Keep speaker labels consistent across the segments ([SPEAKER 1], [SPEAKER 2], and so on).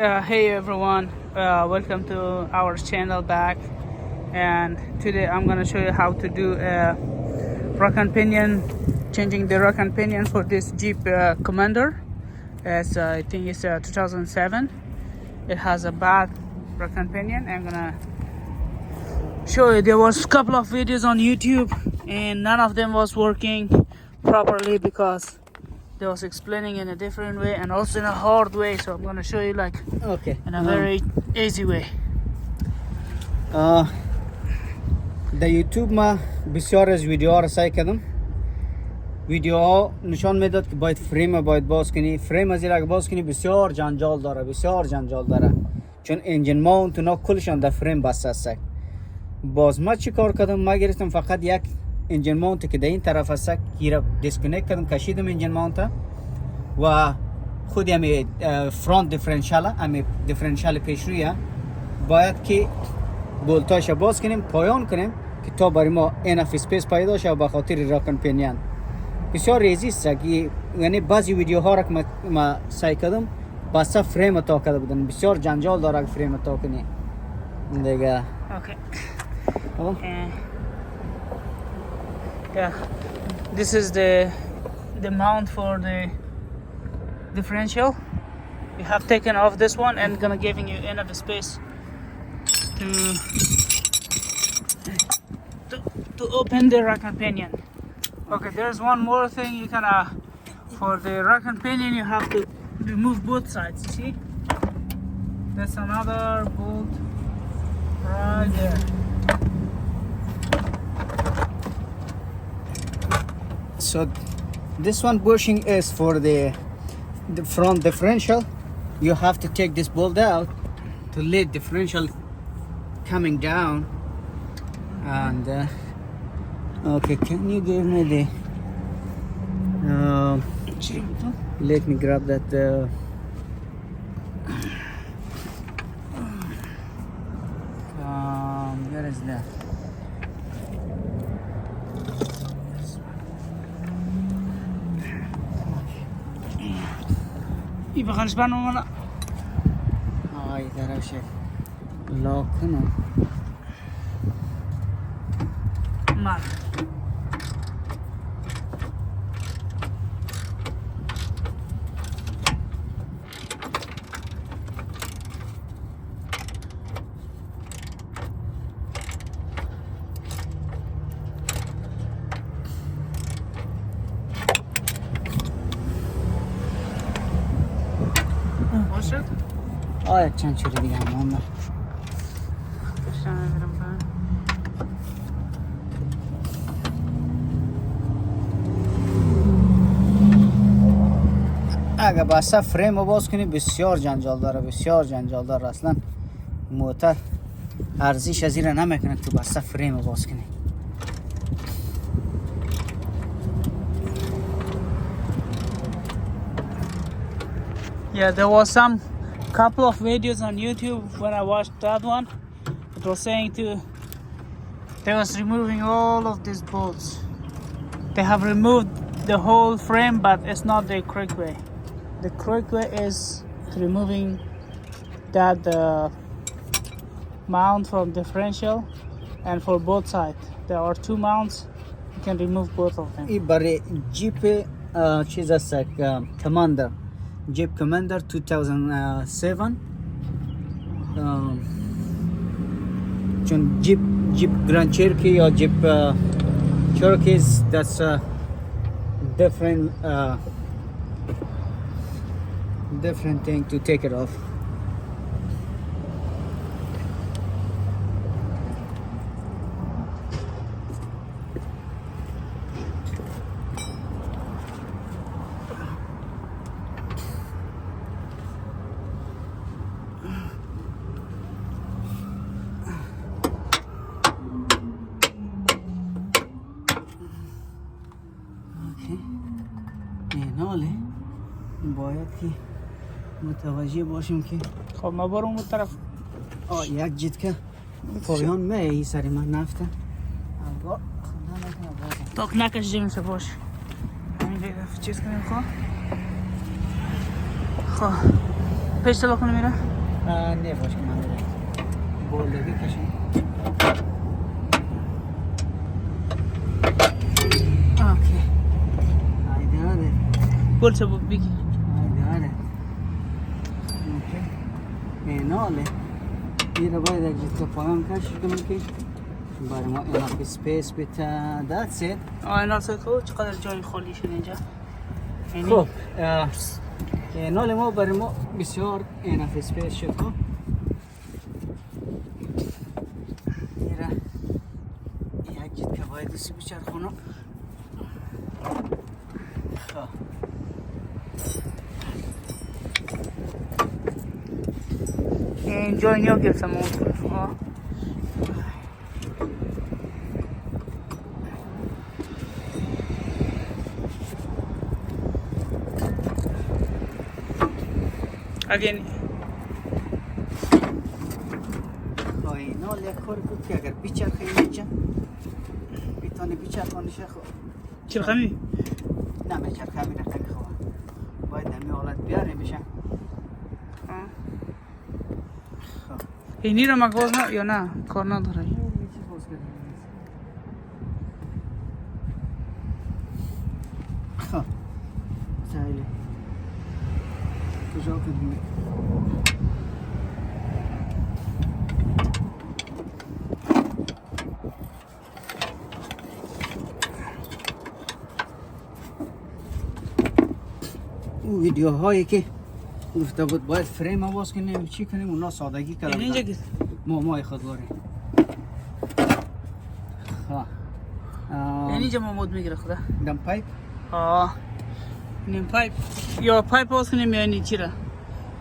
[SPEAKER 1] Hey everyone, welcome to our channel back, and today I'm gonna show you how to do a rack and pinion, changing the rack and pinion for this Jeep Commander. As I think it's 2007. It has a bad rack and pinion. I'm gonna show you. There was a couple of videos on YouTube and none of them was working properly because they was explaining in a different way and also in a hard way. So I'm gonna show you like in a very easy way.
[SPEAKER 2] در یوتیوب ما بسیار از ویدیوها را سعی کردم. ویدیوها نشان میداد که باید فریم باید باز کنی. فریم از این باز کنی بسیار جنجال داره، چون انجین ماونت اونا کلشان در فریم بسته است. باز ما چی کار کردم؟ ما گرفتم فقط یک انجین ماونت که در این طرف است گیره دیسکانکت کردم، کشیدم انجین ماونت و خود همی فرانت دیفرنشال پیشرویه باید که بولتاش باز کنیم، پایان کنیم که تا برای ما انف اسپیس پیدا شه. به خاطر راکن پینیان بسیار ریزی است که یعنی بعضی ویدیوها را که ما سعی کردم بس فریم تا کرده بودن، بسیار جنجال داره فریم تا کنی دیگه.
[SPEAKER 1] Yeah, this is the mount for the differential. We have taken off this one and gonna giving you enough space to open the rack and pinion. Okay, there's one more thing you can for the rack and pinion you have to remove both sides. You see, that's another bolt right there.
[SPEAKER 2] So this one bushing is for the front differential. You have to take this bolt out to let differential coming down. And okay, can you give me the let me grab that where is that?
[SPEAKER 1] يبقى خلص بقى ولا
[SPEAKER 2] इधर से लॉक है ना
[SPEAKER 1] mal. What's it?
[SPEAKER 2] آه چند چوری دیگه هم اگه بسته فریم رو باز کنی بسیار جنجال داره اصلا موتر ارزش از این نمیکنه تو بسته فریم رو باز کنی.
[SPEAKER 1] Yeah, there was some couple of videos on YouTube when I watched that one. It was saying they was removing all of these bolts. They have removed the whole frame, but it's not the correct way. The correct way is removing that mount from differential, and for both sides there are two mounts. You can remove both of them.
[SPEAKER 2] این برای جیپ چیز است کماندر، جیپ کماندر 2007. چون جیپ گراند چرکی یا جیپ چرکیز that's different thing to take it off. ناله باید که متوجه باشیم که
[SPEAKER 1] خب ما برو اون طرف.
[SPEAKER 2] یک جد که پایان می سری من نفته
[SPEAKER 1] تاک نکش جیمشه باش همین چیز کنیم. خب پیش تلا کنه میره؟
[SPEAKER 2] نه باش که من میره بولدگی کشیم اوکی هایده هاده
[SPEAKER 1] بول چه بود بگی
[SPEAKER 2] هایده هاده اوکی ناله این رو باید اگه تو پایان کشش کنم که برای ما enough space بیتا that's it
[SPEAKER 1] اینا سکو چقدر جای خالی شد اینجا
[SPEAKER 2] خب نال ما برای ما بسیار enough space شد خب میره یک جد که باید دستی بچر خونم خب
[SPEAKER 1] اینجا اینجا گرفتم اون طرف اگه
[SPEAKER 2] نال یک کار بود که اگر بیچرخه اینجا بیتانه بیچرخانه شه خب
[SPEAKER 1] چرخه می؟
[SPEAKER 2] نمیچرخه می نکنه خب باید همی حالت بیاره میشه خب
[SPEAKER 1] اینی رو مگواز نه یا نه کار نداره
[SPEAKER 2] خب سهیله کجا کنیم اون ویدیوهایی که گفته بود باید فریم آواز کنیم چی کنیم اونا سادگی کردن
[SPEAKER 1] اینجا گیست
[SPEAKER 2] مامای خود داره
[SPEAKER 1] اینجا ما مود میگیره خدا
[SPEAKER 2] دم پایپ
[SPEAKER 1] اینیم پایپ یا پایپ آواز کنیم یا اینی چی را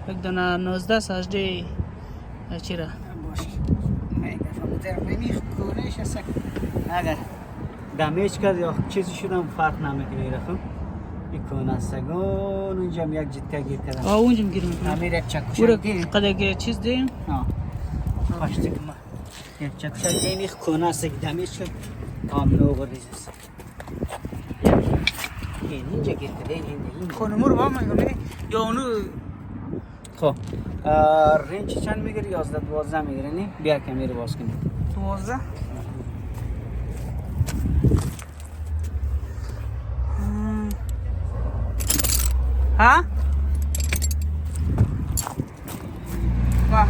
[SPEAKER 1] یک دانه 19 ساجده چی را
[SPEAKER 2] باشه این دفعه مدر بینی کنهش هست اگر دمیج کرد یا چیزی شدم فرق نمیکنه رخم این کنه سگون اونجا هم یک جدکه گیر کردم
[SPEAKER 1] اونجا میگیرم
[SPEAKER 2] امیر یک چکوشک دیم
[SPEAKER 1] قدر چیز دیم
[SPEAKER 2] باشتی که ما یک چکوشک دیم یک کنه سگ دمیج کرد آمنو بریز است اینجا گیر کرده این
[SPEAKER 1] خانمو رو با من یا اونو
[SPEAKER 2] خب رنج چند میگیری 11 12 میگیری نه بیا کمی رو باز کنیم
[SPEAKER 1] 12 ها واه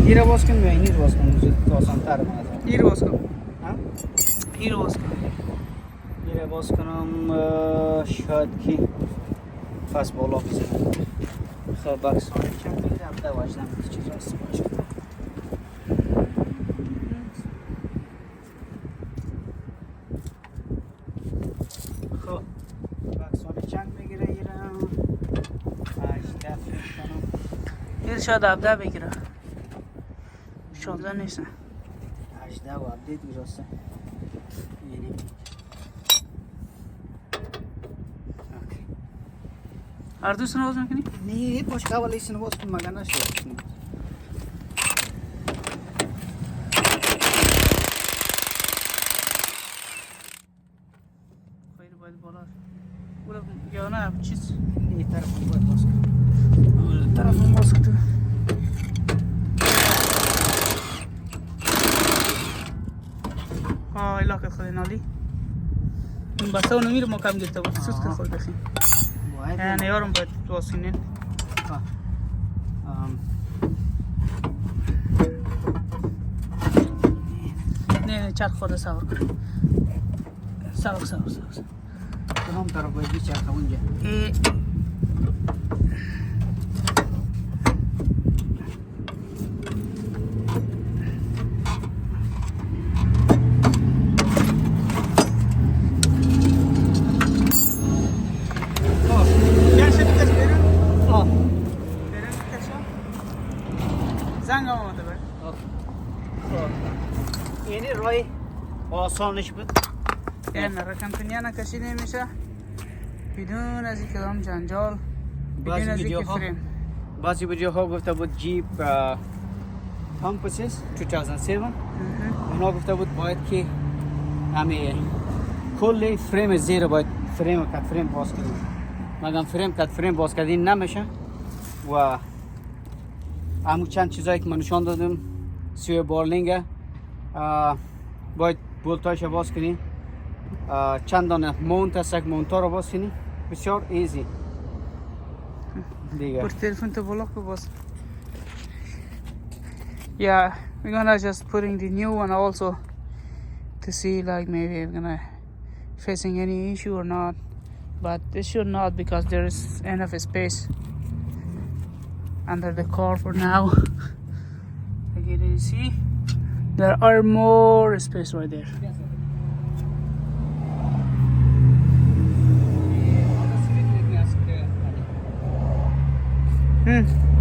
[SPEAKER 2] این رو باز کنیم یا این رو باز کنیم زود آسان تر مازه
[SPEAKER 1] این رو باز کن
[SPEAKER 2] ها
[SPEAKER 1] این رو باز کن
[SPEAKER 2] این رو باز کنم شاید که فاس بالا بزنم خب بکسانه چند میگیری هم ده واجدم چیز راست باشه خب بکسانه چند میگیره ایرم 18 فکر کنم
[SPEAKER 1] این شاید 17 بگیره 16 نیستن
[SPEAKER 2] 18 و ابدیت میرسه یعنی
[SPEAKER 1] هر دوست رو باز میکنی؟
[SPEAKER 2] نه باش قبل ایسن باز کن مگه نشد
[SPEAKER 1] خیلی باید بالا یا نه چیز
[SPEAKER 2] این طرف باید باز کن
[SPEAKER 1] طرف هم باز کن علاقه خود نالی این بسته اونو میره ما کم گرفته بود سوز که خود بخیم یعنی یارم باید باز کنین نه چرخ خورده سوار کن سوار
[SPEAKER 2] کدام طرف باید بیچرخه اونجا
[SPEAKER 1] زنگ آمده باید
[SPEAKER 2] یعنی رای آسانش بود
[SPEAKER 1] یعنی رکن پنیا نکشیده میشه بدون از یک کدام جنجال بدون از یک فریم
[SPEAKER 2] بعضی ویدیوها گفته بود جیپ کامپسیس 2007 اونا گفته بود باید که همه کل فریم زیر باید فریم کت فریم باز کنیم مگم فریم کت فریم باز کردین نمیشه و همون چند چیزایی که من نشان دادم سوی بارلینگه باید بولتایش باز کنی چند دانه مونت هست یک مونتا رو باز کنی بسیار ایزی دیگه
[SPEAKER 1] Put telephone to block boss. Yeah, we're gonna just putting the new one also to see like maybe we're gonna facing any issue or not, but this should not because there is enough space under the car for now. Like you can see, there are more space right there. Hmm.